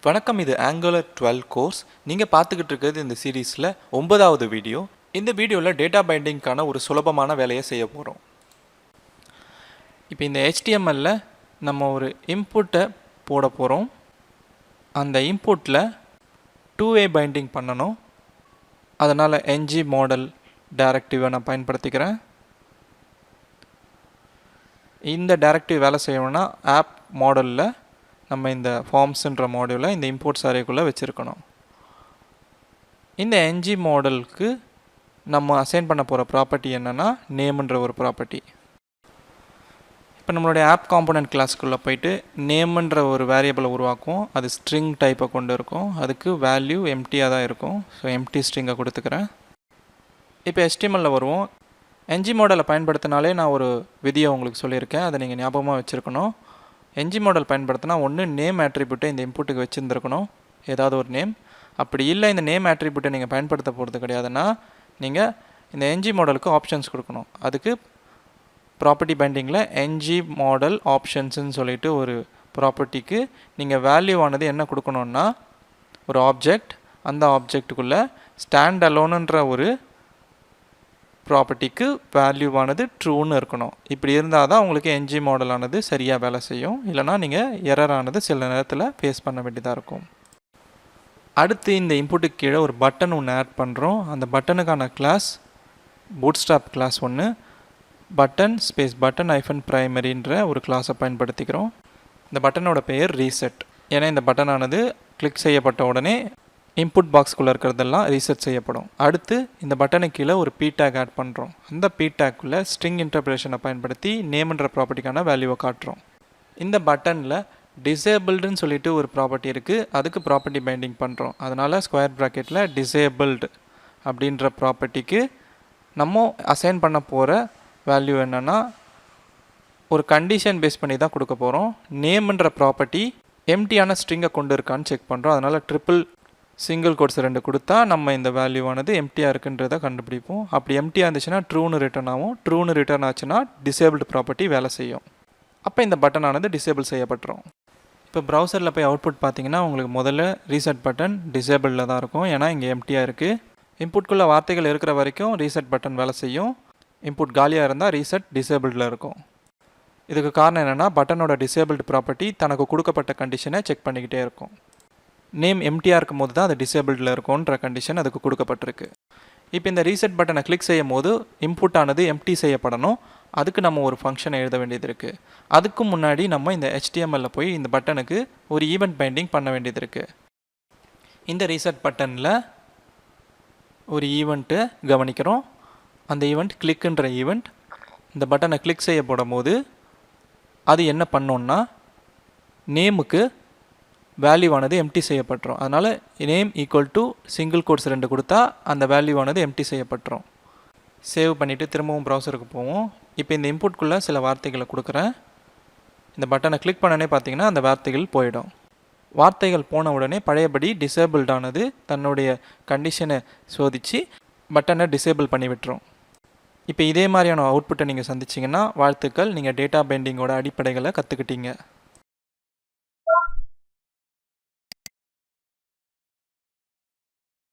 வணக்கம், இது Angular 12 course. நீங்கள் பார்த்துக்கிட்டு இருக்கிறது இந்த சீரீஸில் 9வது வீடியோ. இந்த வீடியோவில் டேட்டா பைண்டிங்க்கான ஒரு சுலபமான வேலையை செய்ய போகிறோம். இப்போ இந்த HTMLல நம்ம ஒரு இன்புட்டை போட போகிறோம். அந்த இன்புட்டில் 2way பைண்டிங் பண்ணணும். அதனால் ng மாடல் டைரக்டிவை நான் பயன்படுத்திக்கிறேன். இந்த டைரக்டிவ் வேலை செய்யணும்னா ஆப் மாடலில் நம்ம இந்த ஃபார்ம்ஸ்ன்ற மாடியூலை இந்த இம்போர்ட்ஸ் அரேக்குள்ளே வச்சுருக்கணும். இந்த ng மாடலுக்கு நம்ம அசைன் பண்ண போகிற ப்ராப்பர்ட்டி என்னென்னா நேம்ன்ற ஒரு ப்ராப்பர்ட்டி. இப்போ நம்மளுடைய ஆப் காம்போனன்ட் கிளாஸ்க்குள்ளே போயிட்டு நேம்ன்ற ஒரு வேரியபிளை உருவாக்கும். அது ஸ்ட்ரிங் டைப்பை கொண்டு இருக்கும். அதுக்கு வேல்யூ எம்டியாக தான் இருக்கும். ஸோ எம்டி ஸ்ட்ரிங்கை கொடுத்துக்கிறேன். இப்போ HTMLல வருவோம். ng மாடலை பயன்படுத்தினாலே நான் ஒரு விதியை உங்களுக்கு சொல்லியிருக்கேன். அதை நீங்கள் ஞாபகமாக வச்சுருக்கணும். ng மாடல் பயன்படுத்தினா ஒன்று நேம் ஆட்ரிபியூட்டை இந்த இன்புட்டுக்கு வச்சுருந்துருக்கணும், ஏதாவது ஒரு நேம். அப்படி இல்லை இந்த நேம் ஆட்ரிபியூட்டை நீங்கள் பயன்படுத்த போகிறது கிடையாதுன்னா நீங்கள் இந்த ng மாடலுக்கு ஆப்ஷன்ஸ் கொடுக்கணும். அதுக்கு ப்ராப்பர்ட்டி பைண்டிங்கில் ng மாடல் ஆப்ஷன்ஸ்ன்னு சொல்லிட்டு ஒரு ப்ராப்பர்ட்டிக்கு நீங்கள் வேல்யூ ஆனது என்ன கொடுக்கணுன்னா ஒரு ஆப்ஜெக்ட், அந்த ஆப்ஜெக்டுக்குள்ளே ஸ்டாண்ட் அலோனுன்ற ஒரு ப்ராப்பர்ட்டிக்கு வேல்யூவானது ட்ரூன்னு இருக்கணும். இப்படி இருந்தால் தான் உங்களுக்கு ng மாடலானது சரியாக வேலை செய்யும். இல்லைனா நீங்கள் எரரானது சில நேரத்தில் ஃபேஸ் பண்ண வேண்டியதாக இருக்கும். அடுத்து இந்த இன்புட்டுக்கு கீழே ஒரு பட்டன் ஒன்று ஆட் பண்ணுறோம். அந்த பட்டனுக்கான கிளாஸ் பூட்ஸ்ட்ராப் கிளாஸ் ஒன்று, பட்டன் பிரைமரின்ற ஒரு கிளாஸை பயன்படுத்திக்கிறோம். இந்த பட்டனோட பெயர் ரீசெட். ஏன்னா இந்த பட்டனானது கிளிக் செய்யப்பட்ட உடனே இன்புட் பாக்ஸ்குள்ளே இருக்கிறதெல்லாம் ரீசெட் செய்யப்படும். அடுத்து இந்த பட்டனுக்கு கீழே ஒரு p டேக் ஆட் பண்ணுறோம். அந்த p டேக்குள்ளே ஸ்ட்ரிங் இன்டர்பிரேஷனை பயன்படுத்தி நேம்ன்ற ப்ராப்பர்ட்டிக்கான வேல்யூவை காட்டுறோம். இந்த பட்டனில் டிசேபிள்டுன்னு சொல்லிட்டு ஒரு ப்ராப்பர்ட்டி இருக்குது. அதுக்கு ப்ராப்பர்ட்டி பைண்டிங் பண்ணுறோம். அதனால் ஸ்கொயர் ப்ராக்கெட்டில் டிசேபிள்டு அப்படின்ற ப்ராப்பர்ட்டிக்கு நம்ம அசைன் பண்ண போகிற வேல்யூ என்னென்னா ஒரு கண்டிஷன் பேஸ் பண்ணி தான் கொடுக்க போகிறோம். நேம்ன்ற ப்ராப்பர்ட்டி எம்டியான ஸ்ட்ரிங்கை கொண்டு இருக்கான்னு செக் பண்ணுறோம். அதனால் ட்ரிபிள் சிங்கிள் கோட்ஸ் 2 கொடுத்தா நம்ம இந்த வேல்யூவானது எம்டியாக இருக்குன்றதை கண்டுபிடிப்போம். அப்படி எம்டியாக இருந்துச்சுன்னா ட்ரூன்னு ரிட்டர்ன் ஆகும். ட்ரூன்னு ரிட்டர்ன் ஆச்சுன்னா டிசேபிள்டு ப்ராப்பர்ட்டி வேலை செய்யும். அப்போ இந்த பட்டனானது டிசேபிள் செய்யப்பட்டுரும். இப்போ ப்ரௌசரில் போய் அவுட்புட் பார்த்தீங்கன்னா உங்களுக்கு முதல்ல ரீசெட் பட்டன் டிசேபிளில் தான் இருக்கும். ஏன்னா இங்கே எம்டியாக இருக்குது. இன்புட்குள்ளே வார்த்தைகள் இருக்கிற வரைக்கும் ரீசெட் பட்டன் வேலை செய்யும். இன்புட் காலியாக இருந்தால் ரீசெட் டிசேபிள்டில் இருக்கும். இதுக்கு காரணம் என்னென்னா பட்டனோட டிசேபிள்டு ப்ராப்பர்ட்டி தனக்கு கொடுக்கப்பட்ட கண்டிஷனை செக் பண்ணிக்கிட்டே இருக்கும். நேம் எம்டியாக இருக்கும் போது தான் அது டிசேபிள்டில் இருக்கும்ன்ற கண்டிஷன் அதுக்கு கொடுக்கப்பட்டிருக்கு. இப்போ இந்த ரீசெட் பட்டனை கிளிக் செய்யும் போது இன்புட் ஆனது எம்டி செய்யப்படணும். அதுக்கு நம்ம ஒரு ஃபங்க்ஷனை எழுத வேண்டியது இருக்குது. அதுக்கு முன்னாடி நம்ம இந்த HTMLல போய் இந்த பட்டனுக்கு ஒரு ஈவெண்ட் பைண்டிங் பண்ண வேண்டியது இருக்குது. இந்த ரீசெட் பட்டனில் ஒரு ஈவெண்ட்டு கவனிக்கிறோம். அந்த ஈவெண்ட் கிளிக்குன்ற ஈவெண்ட். இந்த பட்டனை கிளிக் செய்ய போடும் போது அது என்ன பண்ணோன்னா நேமுக்கு வேல்யூவானது எம்டி செய்யப்பட்டுரும். அதனால் name equal to single quotes 2 கொடுத்தா அந்த வேல்யூவானது எம்டி செய்யப்பட்டுரும். சேவ் பண்ணிவிட்டு திரும்பவும் ப்ரௌசருக்கு போவோம். இப்போ இந்த இன்புட்குள்ளே சில வார்த்தைகளை கொடுக்குறேன். இந்த பட்டனை கிளிக் பண்ணனே பார்த்தீங்கன்னா அந்த வார்த்தைகள் போயிடும். வார்த்தைகள் போன உடனே பழையபடி டிசேபிள்டானது தன்னுடைய கண்டிஷனை சோதித்து பட்டனை டிசேபிள் பண்ணி விட்டுரும். இப்போ இதே மாதிரியான அவுட்புட்டை நீங்கள் சந்திச்சிங்கன்னா வாழ்த்துக்கள், நீங்கள் டேட்டா பைண்டிங்கோட அடிப்படைகளை கற்றுக்கிட்டீங்க.